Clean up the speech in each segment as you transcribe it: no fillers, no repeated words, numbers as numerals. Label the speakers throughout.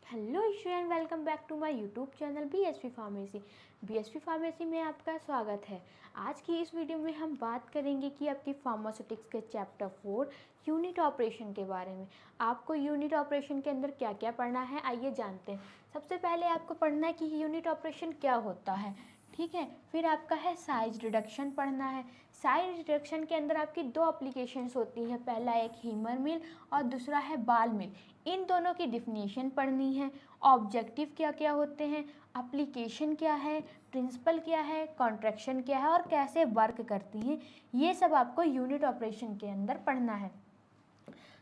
Speaker 1: Hello student, welcome back to my YouTube channel BSP pharmacy. BSP pharmacy में आपका स्वागत है। आज की इस वीडियो में हम बात करेंगे कि आपकी फार्मास्यूटिक्स के चैप्टर 4 यूनिट ऑपरेशन के बारे में। आपको यूनिट ऑपरेशन के अंदर क्या क्या पढ़ना है, आइए जानते हैं। सबसे पहले आपको पढ़ना है कि यूनिट ऑपरेशन क्या होता है, ठीक है। फिर आपका है साइज रिडक्शन पढ़ना है। साइज रिडक्शन के अंदर आपकी दो एप्लीकेशंस होती हैं, पहला एक हीमर मिल और दूसरा है बाल मिल। इन दोनों की डिफिनीशन पढ़नी है। ऑब्जेक्टिव क्या क्या होते हैं, एप्लीकेशन क्या है, प्रिंसिपल क्या है, कॉन्ट्रैक्शन क्या है और कैसे वर्क करती हैं, ये सब आपको यूनिट ऑपरेशन के अंदर पढ़ना है।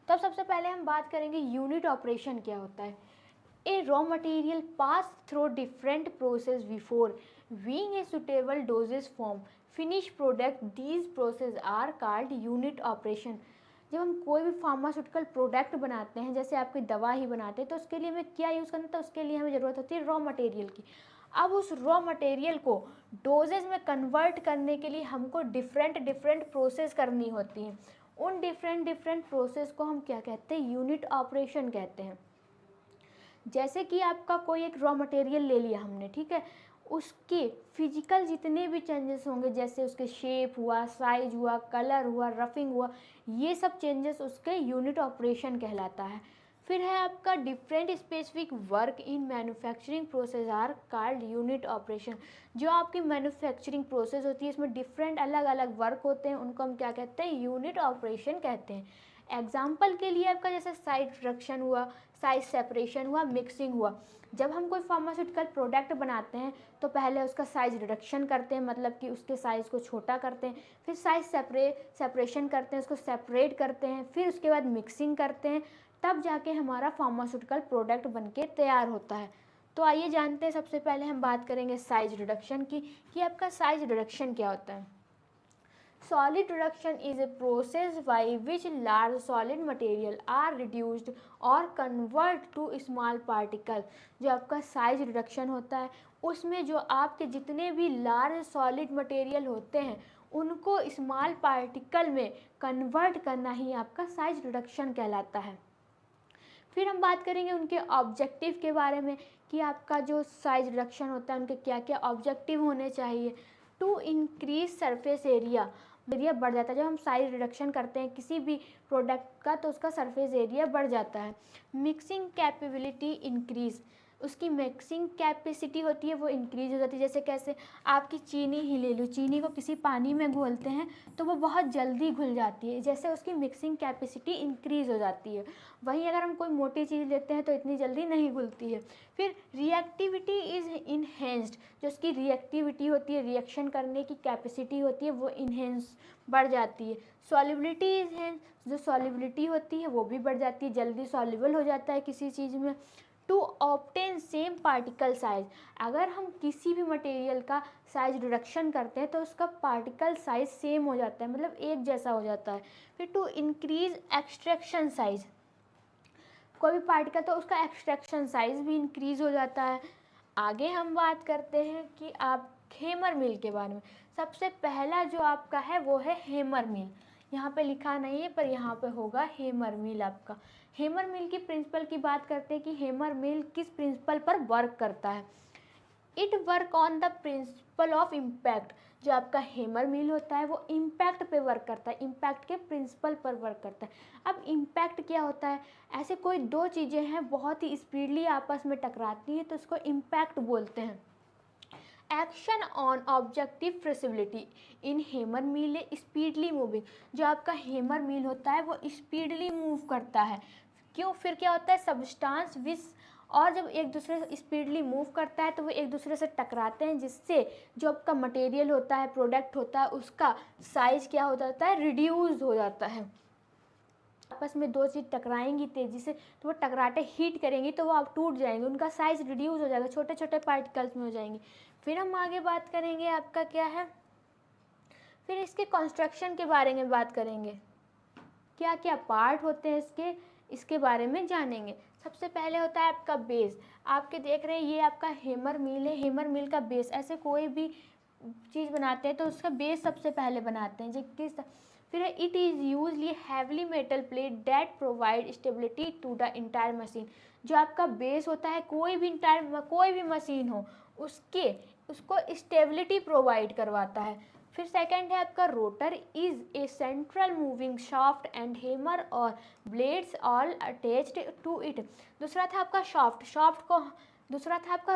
Speaker 1: तो सबसे पहले हम बात करेंगे यूनिट ऑपरेशन क्या होता है। A raw material pass through different process before being a suitable dosage form. Finished product, these process are called unit operation. जब हम कोई भी फार्मास्यूटिकल प्रोडक्ट बनाते हैं, जैसे आपकी दवा ही बनाते हैं, तो उसके लिए हमें क्या यूज़ करना होता है, उसके लिए हमें ज़रूरत होती है रॉ मटेरियल की। अब उस रॉ मटेरियल को डोजेज में कन्वर्ट करने के लिए हमको डिफरेंट प्रोसेस करनी होती हैं। उन डिफरेंट प्रोसेस को हम क्या कहते हैं, यूनिट ऑपरेशन कहते हैं। जैसे कि आपका कोई एक रॉ मटेरियल ले लिया हमने, ठीक है, उसके फिजिकल जितने भी चेंजेस होंगे, जैसे उसके शेप हुआ, साइज हुआ, कलर हुआ, रफिंग हुआ, ये सब चेंजेस उसके यूनिट ऑपरेशन कहलाता है। फिर है आपका different specific work in manufacturing process are called unit operation. जो आपकी मैन्युफैक्चरिंग प्रोसेस होती है, इसमें डिफरेंट अलग अलग वर्क होते हैं, उनको हम क्या कहते हैं, यूनिट ऑपरेशन कहते हैं। एग्जाम्पल के लिए आपका जैसे साइज रिडक्शन हुआ, साइज सेपरेशन हुआ, मिक्सिंग हुआ। जब हम कोई फार्मास्यूटिकल प्रोडक्ट बनाते हैं तो पहले उसका साइज रिडक्शन करते हैं, मतलब कि उसके साइज़ को छोटा करते हैं। फिर साइज सेपरेशन करते हैं, उसको सेपरेट करते हैं। फिर उसके बाद मिक्सिंग करते हैं, तब जाके हमारा फार्मास्यूटिकल प्रोडक्ट बनके तैयार होता है। तो आइए जानते हैं, सबसे पहले हम बात करेंगे साइज रिडक्शन की, कि आपका साइज रिडक्शन क्या होता है। Solid reduction is a process by which large solid material are reduced or converted to small particle। जो आपका साइज रिडक्शन होता है, उसमें जो आपके जितने भी लार्ज सॉलिड मटेरियल होते हैं उनको स्मॉल पार्टिकल में कन्वर्ट करना ही आपका साइज रिडक्शन कहलाता है। फिर हम बात करेंगे उनके ऑब्जेक्टिव के बारे में, कि आपका जो साइज रिडक्शन होता है उनके क्या क्या ऑब्जेक्टिव होने चाहिए। टू इंक्रीज सरफेस एरिया बढ़ जाता है। जब हम साइज रिडक्शन करते हैं किसी भी प्रोडक्ट का, तो उसका सरफेस एरिया बढ़ जाता है। मिक्सिंग कैपेबिलिटी इंक्रीज, उसकी मिक्सिंग कैपेसिटी होती है वो इंक्रीज हो जाती है। जैसे कैसे, आपकी चीनी ही ले लो, चीनी को किसी पानी में घोलते हैं तो वो बहुत जल्दी घुल जाती है, जैसे उसकी मिक्सिंग कैपेसिटी इंक्रीज हो जाती है। वहीं अगर हम कोई मोटी चीज़ लेते हैं तो इतनी जल्दी नहीं घुलती है। फिर रिएक्टिविटी इज़ इनहेंस्ड, जो उसकी रिएक्टिविटी होती है, रिएक्शन करने की कैपेसिटी होती है, वो इनहेंस बढ़ जाती है। सॉल्युबिलिटी इनहेंस, जो सॉल्युबिलिटी होती है वो भी बढ़ जाती है, जल्दी सॉल्युबल हो जाता है किसी चीज़ में। To obtain same particle size, अगर हम किसी भी मटेरियल का साइज रिडक्शन करते हैं तो उसका पार्टिकल साइज सेम हो जाता है, मतलब एक जैसा हो जाता है। फिर टू इंक्रीज एक्सट्रैक्शन साइज, कोई भी पार्टिकल तो उसका एक्सट्रैक्शन साइज भी इंक्रीज हो जाता है। आगे हम बात करते हैं कि आप हेमर मिल के बारे में। सबसे पहला जो आपका है वो है हेमर मिल। यहाँ पे लिखा नहीं है पर यहाँ पे होगा हेमर मिल आपका। हेमर मिल की प्रिंसिपल की बात करते हैं कि हेमर मिल किस प्रिंसिपल पर वर्क करता है। It work on the principle of impact, जो आपका हेमर मिल होता है वो इम्पैक्ट पे वर्क करता है, इम्पैक्ट के प्रिंसिपल पर वर्क करता है। अब इम्पैक्ट क्या होता है, ऐसे कोई दो चीज़ें हैं बहुत ही स्पीडली आपस में टकराती हैं तो उसको इम्पैक्ट बोलते हैं। Action on objective flexibility in hammer mill speedily moving, जो आपका हेमर मिल होता है वो स्पीडली मूव करता है। क्यों, फिर क्या होता है, सब्सटेंस विस, और जब एक दूसरे से स्पीडली मूव करता है तो वो एक दूसरे से टकराते हैं, जिससे जो आपका मटेरियल होता है, प्रोडक्ट होता है, उसका साइज क्या हो जाता है, रिड्यूस हो जाता है। आपस में दो चीज़ टकराएंगी तेज़ी से तो वो टकराटे हीट करेंगी तो वो आप टूट जाएंगे, उनका साइज़ रिड्यूस हो जाएगा, छोटे छोटे पार्टिकल्स में हो जाएंगे। फिर हम आगे बात करेंगे आपका क्या है, फिर इसके कंस्ट्रक्शन के बारे में बात करेंगे, क्या क्या पार्ट होते हैं इसके, इसके बारे में जानेंगे। सबसे पहले होता है आपका बेस। आपके देख रहे हैं ये आपका हेमर मिल है, हेमर मिल का बेस, ऐसे कोई भी चीज़ बनाते हैं तो उसका बेस सबसे पहले बनाते हैं, जो किस। फिर है it is usually heavily metal plate that provide stability to the entire machine. जो आपका बेस होता है कोई भी मशीन हो उसको स्टेबिलिटी प्रोवाइड करवाता है। फिर सेकंड है आपका rotor is a central moving shaft and hammer और blades all attached to it. दूसरा था आपका दूसरा था आपका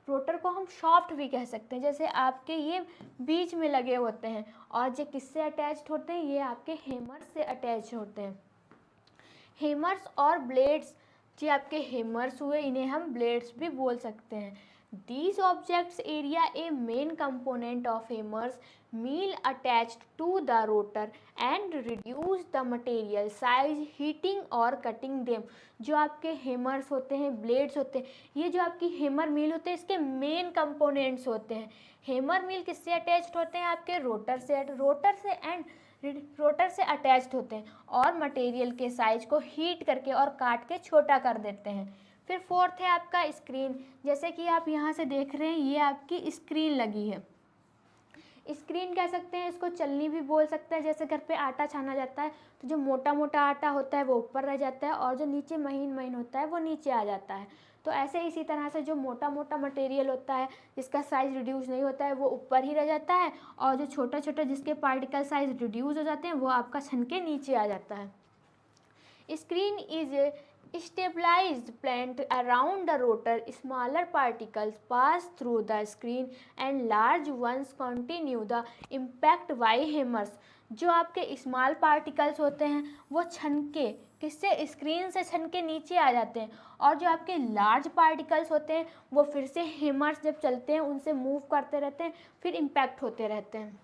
Speaker 1: रोटर को हम शाफ्ट भी कह सकते हैं, जैसे आपके ये बीच में लगे होते हैं। और ये किससे अटैच्ड होते हैं, ये आपके हेमर से अटैच होते हैं। हेमर्स और ब्लेड्स, ये आपके हेमर्स हुए, इन्हें हम ब्लेड्स भी बोल सकते हैं। These objects area a main component of hammers mill attached to the rotor and reduce the material size heating or cutting them। जो आपके हेमर्स होते हैं, ब्लेड्स होते हैं, ये जो आपकी हेमर मिल होते हैं इसके मेन कंपोनेंट्स होते हैं। हेमर मिल किससे अटैच्ड होते हैं, आपके रोटर से अटैच्ड होते हैं और मटेरियल के साइज को हीट करके और काट के छोटा कर देते हैं। फिर फोर्थ है आपका स्क्रीन, जैसे कि आप यहाँ से देख रहे हैं ये आपकी स्क्रीन लगी है। स्क्रीन कह सकते हैं, इसको चलनी भी बोल सकते हैं। जैसे घर पे आटा छाना जाता है तो जो मोटा मोटा आटा होता है वो ऊपर रह जाता है और जो नीचे महीन महीन होता है वो नीचे आ जाता है। तो ऐसे इसी तरह से जो मोटा मोटा मटेरियल होता है जिसका साइज़ रिड्यूस नहीं होता है वो ऊपर ही रह जाता है, और जो छोटा छोटा जिसके पार्टिकल साइज रिड्यूस हो जाते हैं वो आपका छन के नीचे आ जाता है। Screen is stabilized plant around the rotor. Smaller particles pass through the screen and large ones continue the impact by hammers। जो आपके स्मॉल पार्टिकल्स होते हैं वो छनके किससे, स्क्रीन से छनके नीचे आ जाते हैं, और जो आपके लार्ज पार्टिकल्स होते हैं वो फिर से हेमर्स जब चलते हैं उनसे मूव करते रहते हैं, फिर इम्पैक्ट होते रहते हैं।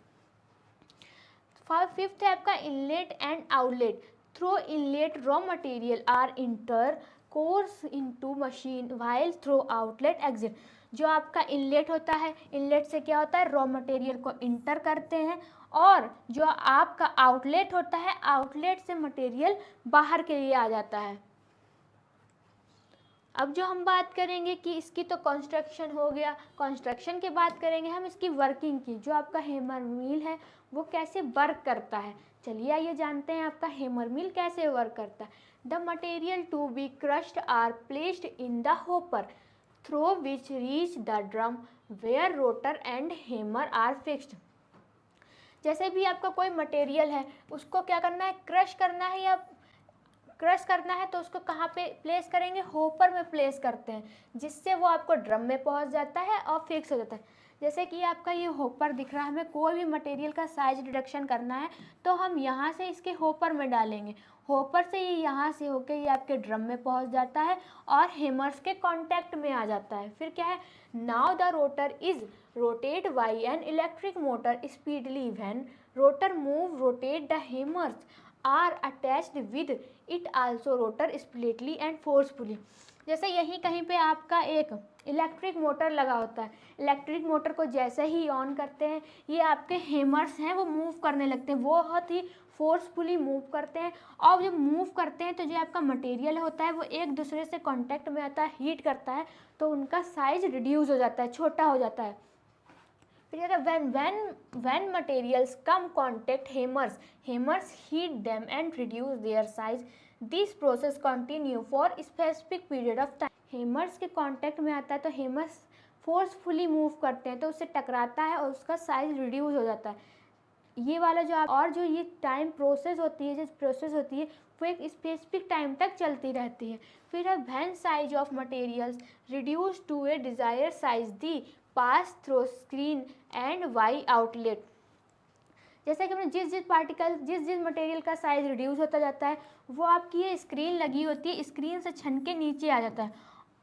Speaker 1: फिफ्थ है आपका inlet and outlet. Through inlet raw material are intercourse into machine while through outlet exit। जो आपका इनलेट होता है, इनलेट से क्या होता है, रॉ मटेरियल को इंटर करते हैं, और जो आपका आउटलेट होता है आउटलेट से मटेरियल बाहर के लिए आ जाता है। अब जो हम बात करेंगे कि इसकी तो कंस्ट्रक्शन हो गया, कंस्ट्रक्शन के बात करेंगे हम इसकी वर्किंग की। जो आपका हेमर मिल है वो कैसे वर्क करता है, चलिए आइए जानते हैं आपका हेमर मिल कैसे वर्क करता है। The material to be crushed are placed in the hopper through which reach the drum where rotor and hammer are fixed. जैसे भी आपका कोई मटेरियल है उसको क्या करना है, क्रश करना है, या क्रश करना है तो उसको कहाँ पे प्लेस करेंगे, होपर में प्लेस करते हैं, जिससे वो आपको ड्रम में पहुँच जाता है और फिक्स हो जाता है। जैसे कि आपका ये होपर दिख रहा है, हमें कोई भी मटेरियल का साइज रिडक्शन करना है तो हम यहाँ से इसके होपर में डालेंगे, होपर से ये यहाँ से होके ये आपके ड्रम में पहुँच जाता है और हेमर्स के कांटेक्ट में आ जाता है। फिर क्या है, now the rotor is rotate by an electric motor speedly when rotor move rotate the hammers are attached with it also rotor splitly and forcefully. जैसे यहीं कहीं पे आपका एक इलेक्ट्रिक मोटर लगा होता है, इलेक्ट्रिक मोटर को जैसे ही ऑन करते हैं ये आपके हेमर्स हैं वो मूव करने लगते हैं, बहुत ही फोर्सफुली मूव करते हैं, और जब मूव करते हैं तो जो आपका मटेरियल होता है वो एक दूसरे से कांटेक्ट में आता है, हीट करता है, तो उनका साइज रिड्यूस हो जाता है, छोटा हो जाता है। When materials come contact hammers heat them and reduce their size. This process continue for specific period of time। hammers के कांटेक्ट में आता है तो hammers फोर्सफुली मूव करते हैं तो उससे टकराता है और उसका साइज रिड्यूस हो जाता है। ये वाला जो आप, और जो ये टाइम प्रोसेस होती है, वो एक स्पेसिफिक टाइम तक चलती रहती है। फिर है when size of materials reduce to a desire size the pass through screen and via outlet. जैसे कि हमने जिस मटेरियल का साइज रिड्यूस होता जाता है वो आपकी ये स्क्रीन लगी होती है, स्क्रीन से छन के नीचे आ जाता है,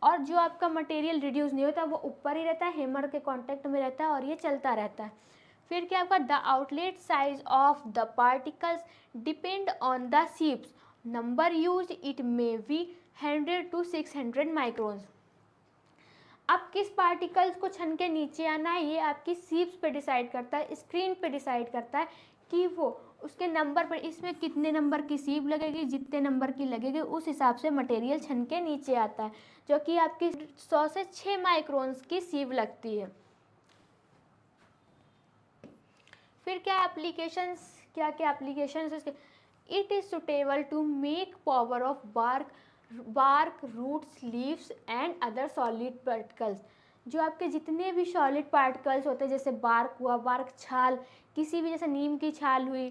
Speaker 1: और जो आपका मटेरियल रिड्यूस नहीं होता वो ऊपर ही रहता है, हेमर के कांटेक्ट में रहता है और ये चलता रहता है। फिर क्या आपका the outlet size of the particles depend on the sheeps number use, it may be 100 to 600 microns. अब किस पार्टिकल्स को छन के नीचे आना है ये आपकी सीप्स पे डिसाइड करता है, स्क्रीन पे डिसाइड करता है कि वो उसके नंबर पर, इसमें कितने नंबर की सीप लगेगी, जितने नंबर की लगेगी उस हिसाब से मटेरियल छन के नीचे आता है, जो कि आपकी 100 से 6 माइक्रोन्स की सीप लगती है। फिर क्या एप्लीकेशंस क्या क्या एप्लीकेशन है उसके। It is suitable to make power of bark roots leaves and other solid particles. जो आपके जितने भी सॉलिड पार्टिकल्स होते हैं, जैसे बार्क हुआ, बार्क छाल, किसी भी जैसे नीम की छाल हुई,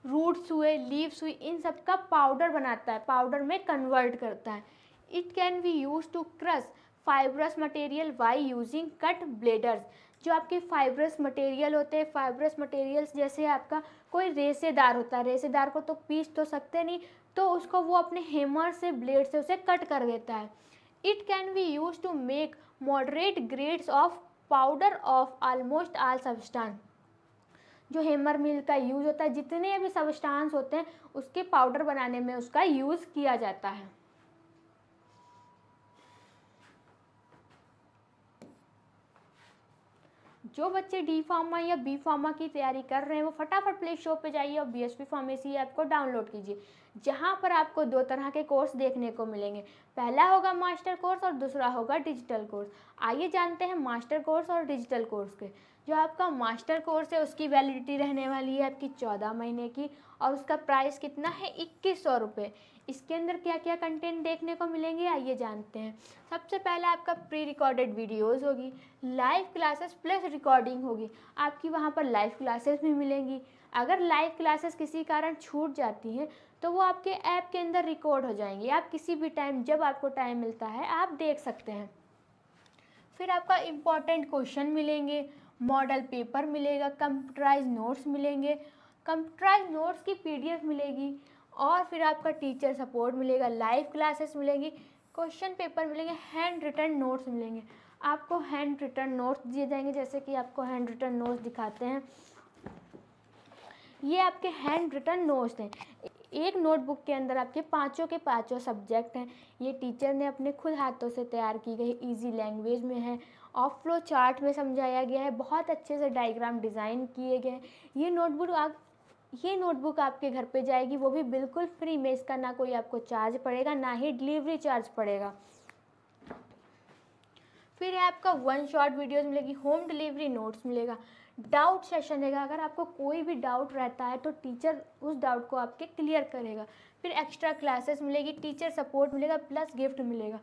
Speaker 1: रूट्स हुए, लीव्स हुई, इन सब का पाउडर बनाता है, पाउडर में कन्वर्ट करता है। It can be use to crush fibrous material by using cut blades. जो आपके फाइब्रस मटेरियल होते हैं, फाइब्रस मटेरियल्स जैसे आपका कोई रेशेदार होता है, रेशेदार को तो पीस तो सकते नहीं, तो उसको वो अपने हेमर से, ब्लेड से उसे कट कर देता है। It can be use to make moderate grades of powder of almost all substance. जो हेमर मिल का यूज़ होता है, जितने भी सब्सटेंस होते हैं उसके पाउडर बनाने में उसका यूज़ किया जाता है। जो बच्चे डी फार्मा या बी फार्मा की तैयारी कर रहे हैं वो फटाफट प्ले स्टोर पे जाइए और बीएसवी फार्मेसी ऐप को डाउनलोड कीजिए, जहां पर आपको 2 तरह के कोर्स देखने को मिलेंगे। पहला होगा मास्टर कोर्स और दूसरा होगा डिजिटल कोर्स। आइए जानते हैं मास्टर कोर्स और डिजिटल कोर्स के। जो आपका मास्टर कोर्स है उसकी वैलिडिटी रहने वाली है आपकी 14 महीने की, और उसका प्राइस कितना है, 2100 रुपये। इसके अंदर क्या क्या कंटेंट देखने को मिलेंगे आइए जानते हैं। सबसे पहले आपका प्री रिकॉर्डेड वीडियोज़ होगी, लाइव क्लासेस प्लस रिकॉर्डिंग होगी। आपकी वहाँ पर लाइव क्लासेस भी मिलेंगी। अगर लाइव क्लासेस किसी कारण छूट जाती हैं तो वो आपके ऐप के अंदर रिकॉर्ड हो जाएंगी, आप किसी भी टाइम जब आपको टाइम मिलता है आप देख सकते हैं। फिर आपका इम्पॉर्टेंट क्वेश्चन मिलेंगे, मॉडल पेपर मिलेगा, कंप्यूटराइज नोट्स मिलेंगे, कंप्यूटराइज नोट्स की पीडीएफ मिलेगी, और फिर आपका टीचर सपोर्ट मिलेगा, लाइव क्लासेस मिलेंगी, क्वेश्चन पेपर मिलेंगे, हैंड रिटन नोट्स मिलेंगे। आपको हैंड रिटन नोट्स दिए जाएंगे, जैसे कि आपको हैंड रिटन नोट्स दिखाते हैं। ये आपके हैंड रिटन नोट्स हैं। एक नोटबुक के अंदर आपके पाँचों के पाँचों सब्जेक्ट हैं। ये टीचर ने अपने खुद हाथों से तैयार की गई, इजी लैंग्वेज में है और फ्लो चार्ट में समझाया गया है, बहुत अच्छे से डायग्राम डिज़ाइन किए गए। ये नोटबुक आपके घर पे जाएगी, वो भी बिल्कुल फ्री में। इसका ना कोई आपको चार्ज पड़ेगा, ना ही डिलीवरी चार्ज पड़ेगा। फिर है आपका 1 शॉट वीडियोज़ मिलेगी, होम डिलीवरी नोट्स मिलेगा, डाउट सेशन रहेगा। अगर आपको कोई भी डाउट रहता है तो टीचर उस डाउट को आपके क्लियर करेगा। फिर एक्स्ट्रा क्लासेस मिलेगी, टीचर सपोर्ट मिलेगा, प्लस गिफ्ट मिलेगा।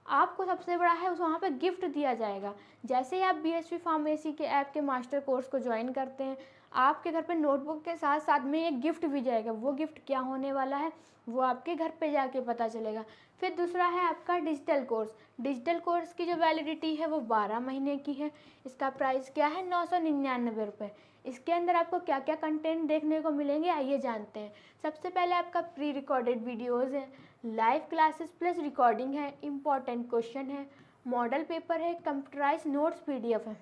Speaker 1: आपको सबसे बड़ा है उस वहाँ पे गिफ्ट दिया जाएगा। जैसे ही आप बीएसवी फार्मेसी के ऐप के मास्टर कोर्स को ज्वाइन करते हैं, आपके घर पे नोटबुक के साथ साथ में एक गिफ्ट भी जाएगा। वो गिफ्ट क्या होने वाला है वो आपके घर पे जाके पता चलेगा। फिर दूसरा है आपका डिजिटल कोर्स। डिजिटल कोर्स की जो वैलिडिटी है वो 12 महीने की है। इसका प्राइस क्या है, 999 रुपये। इसके अंदर आपको क्या क्या कंटेंट देखने को मिलेंगे आइए जानते हैं। सबसे पहले आपका प्री रिकॉर्डेड वीडियोज़ है, लाइव क्लासेस प्लस रिकॉर्डिंग है, इम्पॉर्टेंट क्वेश्चन है, मॉडल पेपर है, कंप्यूटराइज नोट्स पीडीएफ है।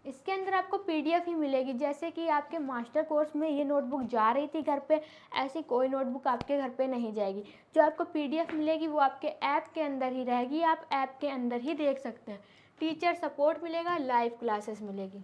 Speaker 1: इसके अंदर आपको पीडीएफ ही मिलेगी। जैसे कि आपके मास्टर कोर्स में ये नोटबुक जा रही थी घर पे, ऐसी कोई नोटबुक आपके घर पे नहीं जाएगी। जो आपको पीडीएफ मिलेगी वो आपके ऐप के अंदर ही रहेगी, आप ऐप के अंदर ही देख सकते हैं। टीचर सपोर्ट मिलेगा, लाइव क्लासेस मिलेगी।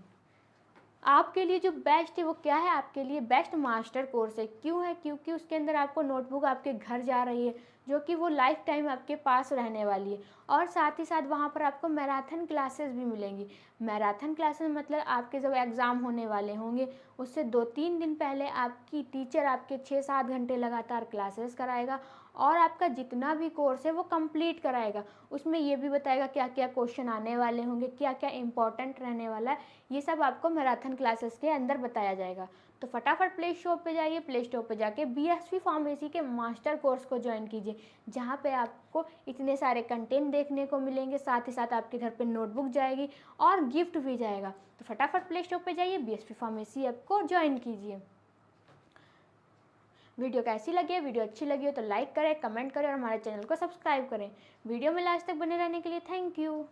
Speaker 1: आपके लिए जो बेस्ट है वो क्या है, आपके लिए बेस्ट मास्टर कोर्स है। क्यों है, क्योंकि उसके अंदर आपको नोटबुक आपके घर जा रही है, जो कि वो लाइफ टाइम आपके पास रहने वाली है। और साथ ही साथ वहाँ पर आपको मैराथन क्लासेस भी मिलेंगी। मैराथन क्लासेस मतलब आपके जब एग्ज़ाम होने वाले होंगे उससे 2-3 दिन पहले आपकी टीचर आपके 6-7 घंटे लगातार क्लासेस कराएगा और आपका जितना भी कोर्स है वो कंप्लीट कराएगा। उसमें ये भी बताएगा क्या क्या क्वेश्चन आने वाले होंगे, क्या क्या इंपॉर्टेंट रहने वाला है, ये सब आपको मैराथन क्लासेस के अंदर बताया जाएगा। तो फटाफट प्ले स्टोर पे जाइए, प्ले स्टोर पे जाके बीएसवी फार्मेसी के मास्टर कोर्स को ज्वाइन कीजिए, जहाँ पे आपको इतने सारे कंटेंट देखने को मिलेंगे, साथ ही साथ आपके घर पे नोटबुक जाएगी और गिफ्ट भी जाएगा। तो फटाफट प्ले स्टोर पे जाइए, बीएसवी फार्मेसी ऐप को ज्वाइन कीजिए। वीडियो कैसी लगी है, वीडियो अच्छी लगी हो तो लाइक करें, कमेंट करें और हमारे चैनल को सब्सक्राइब करें। वीडियो में लास्ट तक बने रहने के लिए थैंक यू।